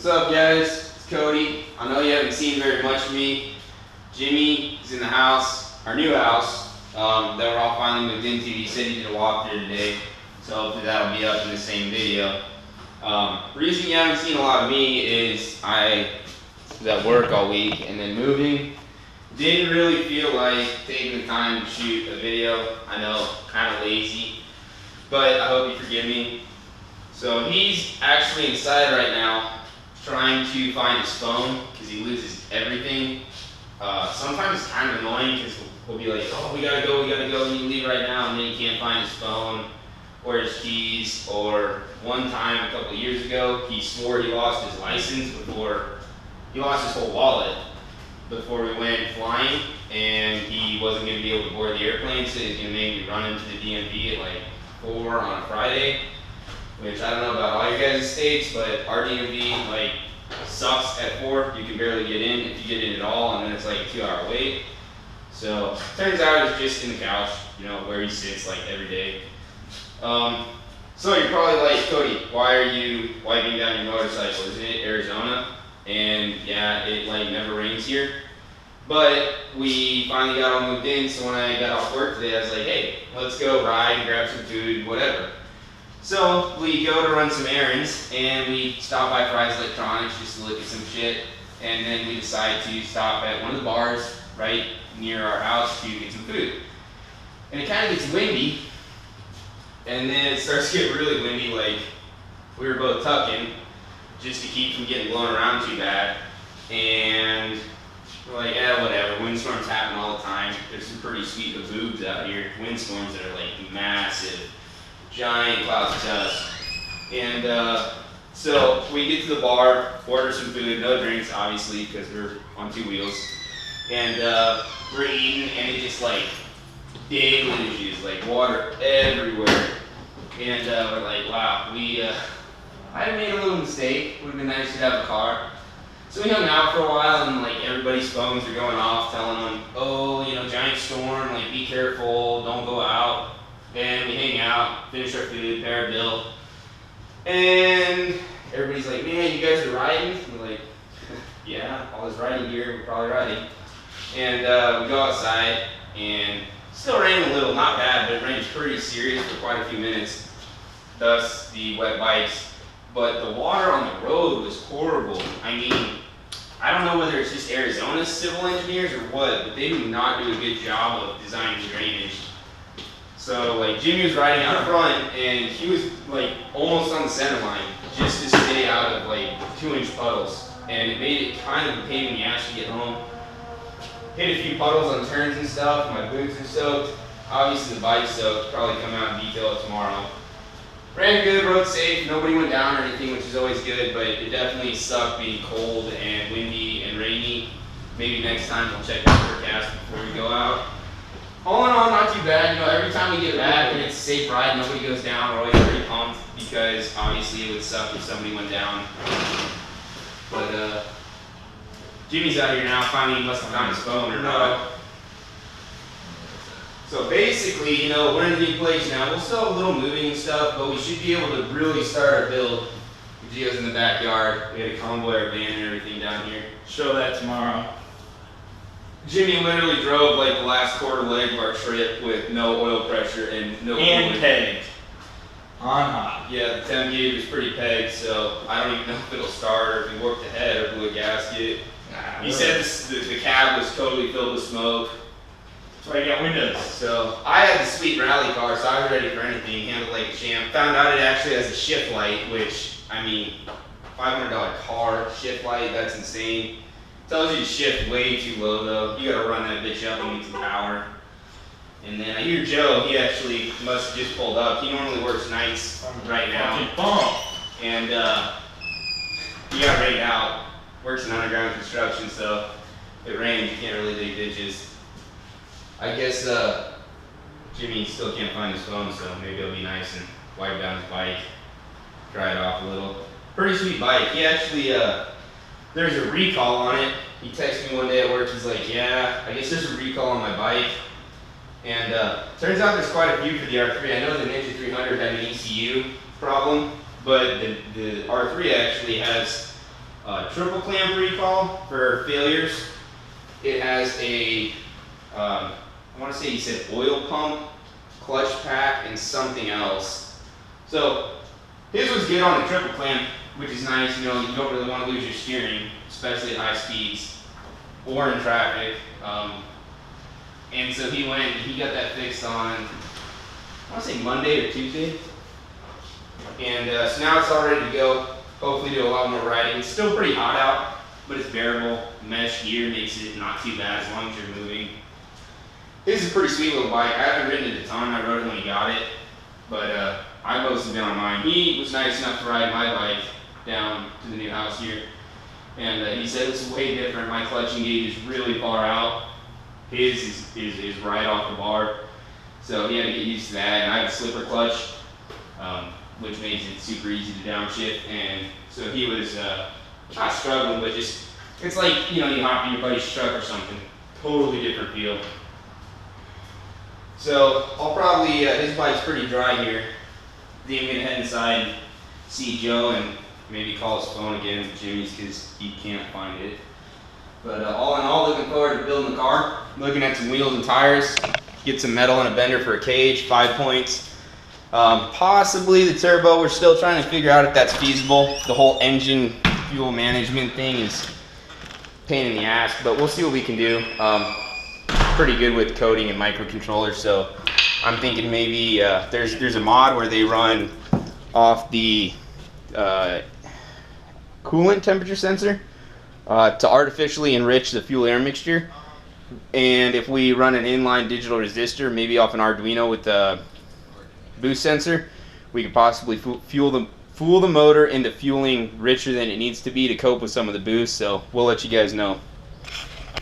What's up, guys? It's Cody. I know you haven't seen very much of me. Jimmy is in the house, our new house, that we're all finally moved into. He said he did a walkthrough today, so hopefully that'll be up in the same video. Reason you haven't seen a lot of me is I was at work all week and then moving. Didn't really feel like taking the time to shoot a video. I know, kind of lazy, but I hope you forgive me. So he's actually inside right now trying to find his phone because he loses everything. Sometimes it's kind of annoying because we'll be like, oh, we gotta go, we need to leave right now, and then he can't find his phone or his keys. Or one time a couple of years ago, he swore he lost his license he lost his whole wallet before we went flying, and he wasn't gonna be able to board the airplane, so he's gonna make me run into the DMV at like 4 on a Friday. Which I don't know about all your guys' states, but our DMV like sucks at 4. You can barely get in if you get in at all, and then it's like a 2-hour wait. So turns out it's just in the couch, you know, where he sits like every day. So you're probably like, Cody, why are you wiping down your motorcycle? Isn't it Arizona? And yeah, it like never rains here. But we finally got all moved in, so when I got off work today, I was like, hey, let's go ride and grab some food, whatever. So we go to run some errands, and we stop by Fry's Electronics just to look at some shit, and then we decide to stop at one of the bars right near our house to get some food. And it kind of gets windy, and then it starts to get really windy, like we were both tucking just to keep from getting blown around too bad. And we're like, yeah, whatever, windstorms happen all the time. There's some pretty sweet baboobs out here, windstorms that are like massive. Giant clouds of dust. And so we get to the bar, order some food, no drinks obviously because we're on 2 wheels. And we're eating, and it just like deluges, like water everywhere. And we're like, wow, I made a little mistake. Would have been nice to have a car. So we hung out for a while, and like everybody's phones are going off telling them, oh, you know, giant storm, like be careful, don't go out. And we hang out, finish our food, pay our bill, and everybody's like, man, you guys are riding? We're like, yeah, all this riding gear, we're probably riding. And we go outside, and still raining a little, not bad, but it rained pretty serious for quite a few minutes, thus the wet bikes. But the water on the road was horrible. I mean, I don't know whether it's just Arizona's civil engineers or what, but they do not do a good job of designing drainage. So like Jimmy was riding out front, and he was like almost on the center line just to stay out of like 2-inch puddles, and it made it kind of a pain in the ass to get home. Hit a few puddles on turns and stuff. My boots are soaked. Obviously the bike's soaked. Probably come out and detail it tomorrow. Ran good, rode safe. Nobody went down or anything, which is always good. But it definitely sucked being cold and windy and rainy. Maybe next time we'll check the forecast before we go out. All in all, not too bad. You know, every time we get back and it's a safe ride, nobody goes down, we're always pretty pumped because obviously it would suck if somebody went down. But Jimmy's out here now. Finally, he must have found his phone or not. So basically, you know, we're in a new place now. We'll still have a little moving and stuff, but we should be able to really start our build. Gio's in the backyard. We had a convoy our van and everything down here. Show that tomorrow. Jimmy literally drove like the last quarter leg of our trip with no oil pressure and no and fluid. pegged on hot. Yeah, the 10 gauge was pretty pegged, so I don't even know if it'll start or if we worked the head or blew a gasket. He said the cab was totally filled with smoke. That's why you got windows. So I had the sweet rally car, so I was ready for anything. Handled like a champ. Found out it actually has a shift light, which I mean, $500 car shift light. That's insane. Tells you to shift way too low though. You gotta run that bitch up and need some power. And then I hear Joe, he actually must have just pulled up. He normally works nights right now. And he got rained out. Works in underground construction, so if it rains, you can't really dig ditches. I guess Jimmy still can't find his phone, so maybe it'll be nice and wipe down his bike, dry it off a little. Pretty sweet bike. He actually there's a recall on it. He texted me one day at work, he's like, yeah, I guess there's a recall on my bike. And turns out there's quite a few for the R3. I know the Ninja 300 had an ECU problem, but the R3 actually has triple clamp recall for failures. It has a, I want to say he said oil pump, clutch pack, and something else. So his was good on the triple clamp, which is nice. You know, you don't really want to lose your steering, especially at high speeds or in traffic. And so he went and he got that fixed on, I want to say Monday or Tuesday. And so now it's all ready to go. Hopefully do a lot more riding. It's still pretty hot out, but it's bearable. Mesh gear makes it not too bad as long as you're moving. This is a pretty sweet little bike. I haven't ridden it a ton. I rode it when he got it, but I mostly been on mine. He was nice enough to ride my bike down to the new house here, and he said it's way different. My clutching gauge is really far out. His is right off the bar, so he had to get used to that. And I have a slipper clutch, which makes it super easy to downshift. And so he was not struggling, but just it's like, you know, you hop in your buddy's truck or something. Totally different feel. So I'll probably his bike's pretty dry here. I think I'm gonna head inside and see Joe and maybe call his phone again with Jimmy's because he can't find it. But all in all, looking forward to building the car. Looking at some wheels and tires, get some metal and a bender for a cage, 5 points. Possibly the turbo, we're still trying to figure out if that's feasible. The whole engine fuel management thing is a pain in the ass, but we'll see what we can do. Pretty good with coding and microcontrollers, so I'm thinking maybe there's a mod where they run off the coolant temperature sensor to artificially enrich the fuel air mixture. And if we run an inline digital resistor, maybe off an Arduino with the boost sensor, we could possibly fool the motor into fueling richer than it needs to be to cope with some of the boost. So we'll let you guys know.